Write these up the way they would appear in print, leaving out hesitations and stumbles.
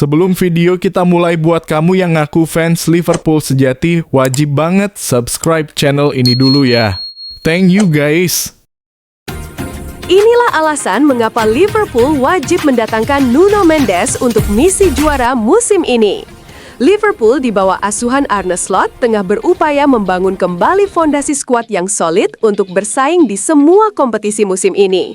Sebelum video kita mulai, buat kamu yang ngaku fans Liverpool sejati, wajib banget subscribe channel ini dulu ya. Thank you guys. Inilah alasan mengapa Liverpool wajib mendatangkan Nuno Mendes untuk misi juara musim ini. Liverpool di bawah asuhan Arne Slot tengah berupaya membangun kembali fondasi skuad yang solid untuk bersaing di semua kompetisi musim ini.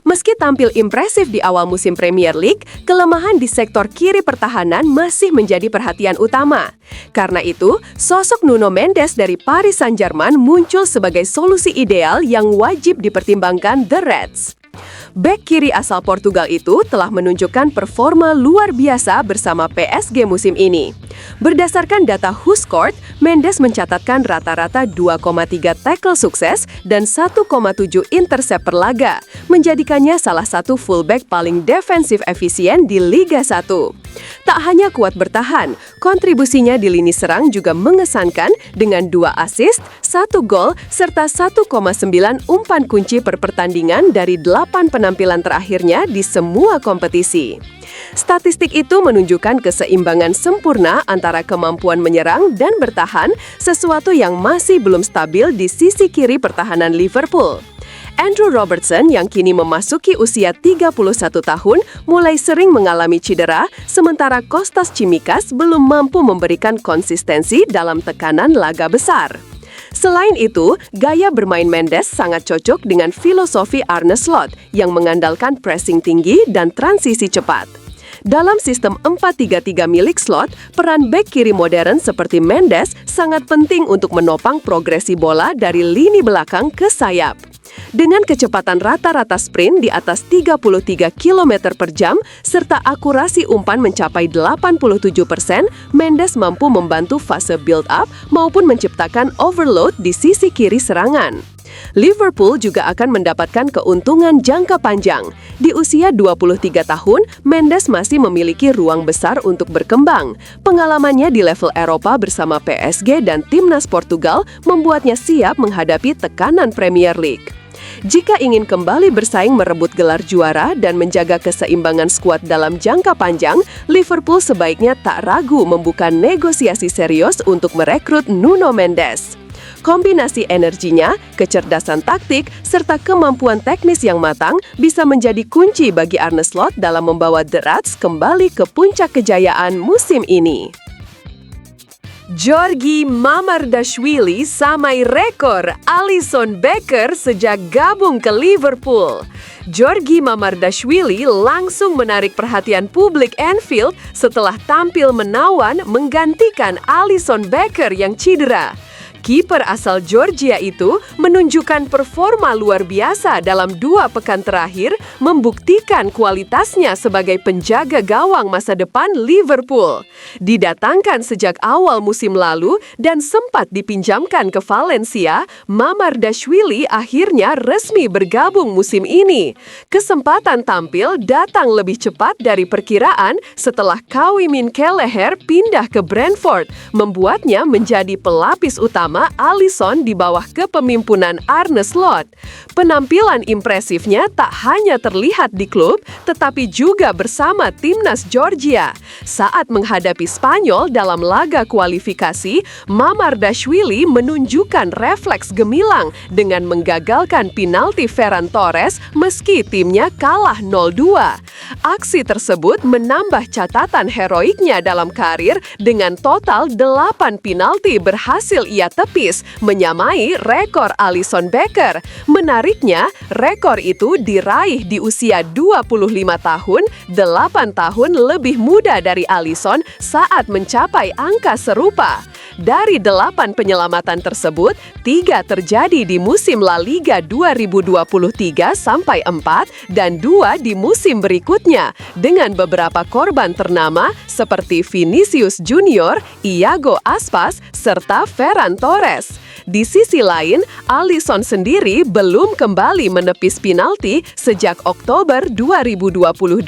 Meski tampil impresif di awal musim Premier League, kelemahan di sektor kiri pertahanan masih menjadi perhatian utama. Karena itu, sosok Nuno Mendes dari Paris Saint-Germain muncul sebagai solusi ideal yang wajib dipertimbangkan The Reds. Bek kiri asal Portugal itu telah menunjukkan performa luar biasa bersama PSG musim ini. Berdasarkan data WhoScored, Mendes mencatatkan rata-rata 2,3 tackle sukses dan 1,7 intercept per laga, menjadikannya salah satu fullback paling defensif efisien di Liga 1. Tak hanya kuat bertahan, kontribusinya di lini serang juga mengesankan dengan 2 assist, 1 gol, serta 1,9 umpan kunci per pertandingan dari 8 penampilan terakhirnya di semua kompetisi. Statistik itu menunjukkan keseimbangan sempurna antara kemampuan menyerang dan bertahan, sesuatu yang masih belum stabil di sisi kiri pertahanan Liverpool. Andrew Robertson yang kini memasuki usia 31 tahun mulai sering mengalami cedera, sementara Kostas Tsimikas belum mampu memberikan konsistensi dalam tekanan laga besar. Selain itu, gaya bermain Mendes sangat cocok dengan filosofi Arne Slot yang mengandalkan pressing tinggi dan transisi cepat. Dalam sistem 4-3-3 milik Slot, peran bek kiri modern seperti Mendes sangat penting untuk menopang progresi bola dari lini belakang ke sayap. Dengan kecepatan rata-rata sprint di atas 33 km per jam, serta akurasi umpan mencapai 87%, Mendes mampu membantu fase build-up maupun menciptakan overload di sisi kiri serangan. Liverpool juga akan mendapatkan keuntungan jangka panjang. Di usia 23 tahun, Mendes masih memiliki ruang besar untuk berkembang. Pengalamannya di level Eropa bersama PSG dan timnas Portugal membuatnya siap menghadapi tekanan Premier League. Jika ingin kembali bersaing merebut gelar juara dan menjaga keseimbangan skuad dalam jangka panjang, Liverpool sebaiknya tak ragu membuka negosiasi serius untuk merekrut Nuno Mendes. Kombinasi energinya, kecerdasan taktik, serta kemampuan teknis yang matang bisa menjadi kunci bagi Arne Slot dalam membawa The Reds kembali ke puncak kejayaan musim ini. Georgi Mamardashvili samai rekor Alisson Becker sejak gabung ke Liverpool. Georgi Mamardashvili langsung menarik perhatian publik Anfield setelah tampil menawan menggantikan Alisson Becker yang cedera. Kiper asal Georgia itu menunjukkan performa luar biasa dalam 2 pekan terakhir, membuktikan kualitasnya sebagai penjaga gawang masa depan Liverpool. Didatangkan sejak awal musim lalu dan sempat dipinjamkan ke Valencia, Mamardashvili akhirnya resmi bergabung musim ini. Kesempatan tampil datang lebih cepat dari perkiraan setelah Kawimin Kelleher pindah ke Brentford, membuatnya menjadi pelapis utama Alisson di bawah kepemimpinan Arne Slot. Penampilan impresifnya tak hanya terlihat di klub, tetapi juga bersama timnas Georgia. Saat menghadapi Spanyol dalam laga kualifikasi, Mamardashvili menunjukkan refleks gemilang dengan menggagalkan penalti Ferran Torres meski timnya kalah 0-2. Aksi tersebut menambah catatan heroiknya dalam karir dengan total 8 penalti berhasil ia tepis, menyamai rekor Alisson Becker. Menariknya, rekor itu diraih di usia 25 tahun, 8 tahun lebih muda dari Alisson saat mencapai angka serupa. Dari 8 penyelamatan tersebut, 3 terjadi di musim La Liga 2023-4 dan 2 di musim berikutnya, dengan beberapa korban ternama seperti Vinicius Junior, Iago Aspas, serta Ferran Torres. Di sisi lain, Alisson sendiri belum kembali menepis penalti sejak Oktober 2022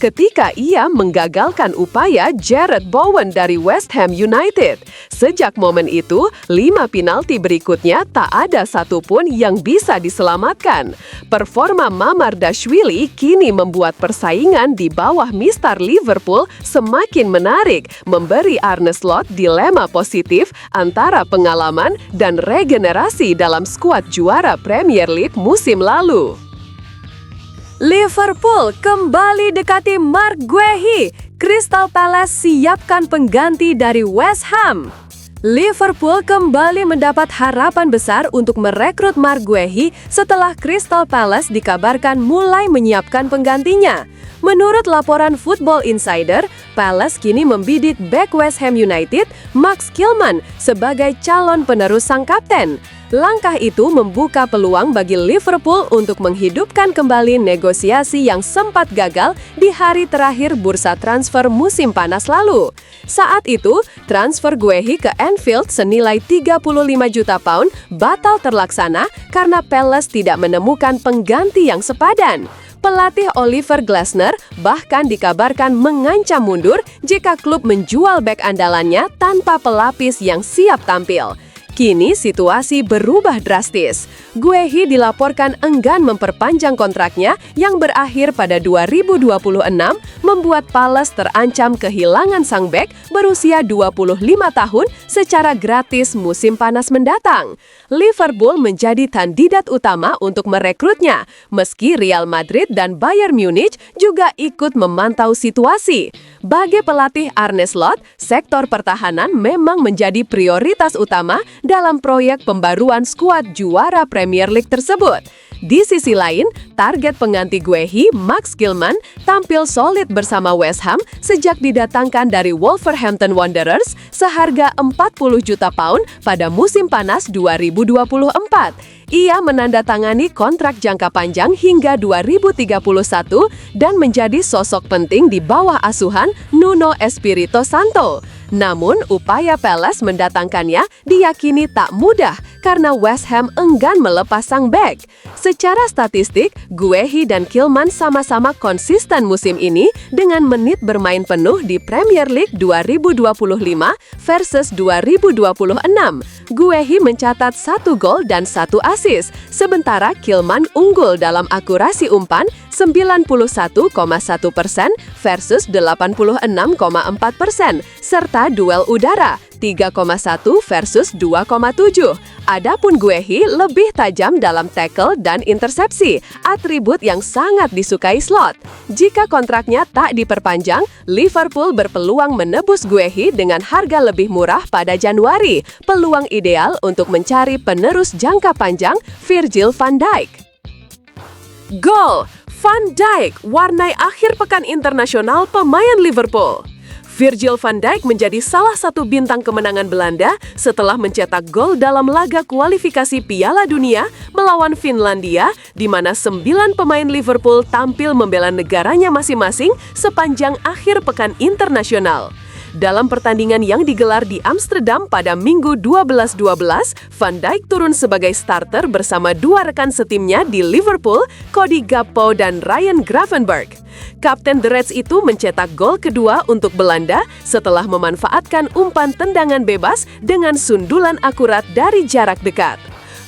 ketika ia menggagalkan upaya Jarrod Bowen dari West Ham United. Sejak momen itu, 5 penalti berikutnya tak ada satupun yang bisa diselamatkan. Performa Mamardashvili kini membuat persaingan di bawah Mister Liverpool semakin menarik, memberi Arne Slot dilema positif antara pengalaman dan regenerasi dalam skuad juara Premier League musim lalu. Liverpool kembali dekati Marc Guehi. Crystal Palace siapkan pengganti dari West Ham. Liverpool kembali mendapat harapan besar untuk merekrut Marc Guehi setelah Crystal Palace dikabarkan mulai menyiapkan penggantinya. Menurut laporan Football Insider, Palace kini membidik bek West Ham United, Max Kilman, sebagai calon penerus sang kapten. Langkah itu membuka peluang bagi Liverpool untuk menghidupkan kembali negosiasi yang sempat gagal di hari terakhir bursa transfer musim panas lalu. Saat itu, transfer Guehi ke Anfield senilai 35 juta pound batal terlaksana karena Palace tidak menemukan pengganti yang sepadan. Pelatih Oliver Glasner bahkan dikabarkan mengancam mundur jika klub menjual bek andalannya tanpa pelapis yang siap tampil. Kini situasi berubah drastis. Guehi dilaporkan enggan memperpanjang kontraknya yang berakhir pada 2026, membuat Palace terancam kehilangan sang bek berusia 25 tahun secara gratis musim panas mendatang. Liverpool menjadi kandidat utama untuk merekrutnya, meski Real Madrid dan Bayern Munich juga ikut memantau situasi. Bagi pelatih Arne Slot, sektor pertahanan memang menjadi prioritas utama dalam proyek pembaruan skuad juara Premier League tersebut. Di sisi lain, target pengganti Guehi, Max Kilman, tampil solid bersama West Ham sejak didatangkan dari Wolverhampton Wanderers seharga 40 juta pound pada musim panas 2024. Ia menandatangani kontrak jangka panjang hingga 2031 dan menjadi sosok penting di bawah asuhan Nuno Espirito Santo. Namun, upaya Palace mendatangkannya diyakini tak mudah karena West Ham enggan melepas sang bek. Secara statistik, Guehi dan Kilman sama-sama konsisten musim ini dengan menit bermain penuh di Premier League 2025 versus 2026. Guehi mencatat 1 gol dan 1 assist, sementara Kilman unggul dalam akurasi umpan 91,1% versus 86,4%, serta duel udara 3,1 versus 2,7. Adapun Guehi lebih tajam dalam tackle dan intersepsi, atribut yang sangat disukai Slot. Jika kontraknya tak diperpanjang, Liverpool berpeluang menebus Guehi dengan harga lebih murah pada Januari. Peluang ideal untuk mencari penerus jangka panjang Virgil van Dijk. Gol! Van Dijk warnai akhir pekan internasional pemain Liverpool. Virgil van Dijk menjadi salah satu bintang kemenangan Belanda setelah mencetak gol dalam laga kualifikasi Piala Dunia melawan Finlandia, di mana 9 pemain Liverpool tampil membela negaranya masing-masing sepanjang akhir pekan internasional. Dalam pertandingan yang digelar di Amsterdam pada Minggu 12/12, Van Dijk turun sebagai starter bersama 2 rekan setimnya di Liverpool, Cody Gakpo dan Ryan Gravenberch. Kapten The Reds itu mencetak gol kedua untuk Belanda setelah memanfaatkan umpan tendangan bebas dengan sundulan akurat dari jarak dekat.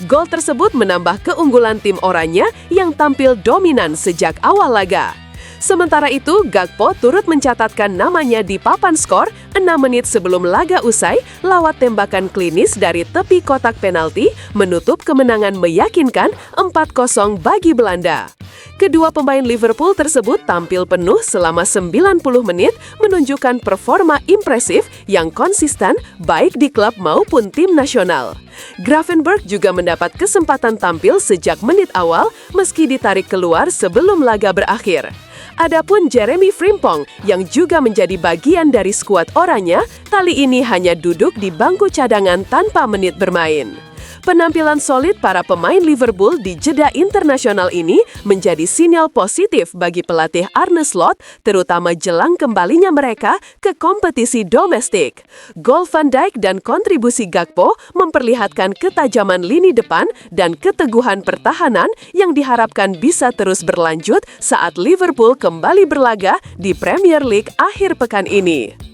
Gol tersebut menambah keunggulan tim oranye yang tampil dominan sejak awal laga. Sementara itu, Gakpo turut mencatatkan namanya di papan skor 6 menit sebelum laga usai lewat tembakan klinis dari tepi kotak penalti menutup kemenangan meyakinkan 4-0 bagi Belanda. Kedua pemain Liverpool tersebut tampil penuh selama 90 menit menunjukkan performa impresif yang konsisten baik di klub maupun tim nasional. Gravenberch juga mendapat kesempatan tampil sejak menit awal meski ditarik keluar sebelum laga berakhir. Adapun Jeremy Frimpong yang juga menjadi bagian dari skuad oranye, kali ini hanya duduk di bangku cadangan tanpa menit bermain. Penampilan solid para pemain Liverpool di jeda internasional ini menjadi sinyal positif bagi pelatih Arne Slot, terutama jelang kembalinya mereka ke kompetisi domestik. Gol Van Dijk dan kontribusi Gakpo memperlihatkan ketajaman lini depan dan keteguhan pertahanan yang diharapkan bisa terus berlanjut saat Liverpool kembali berlaga di Premier League akhir pekan ini.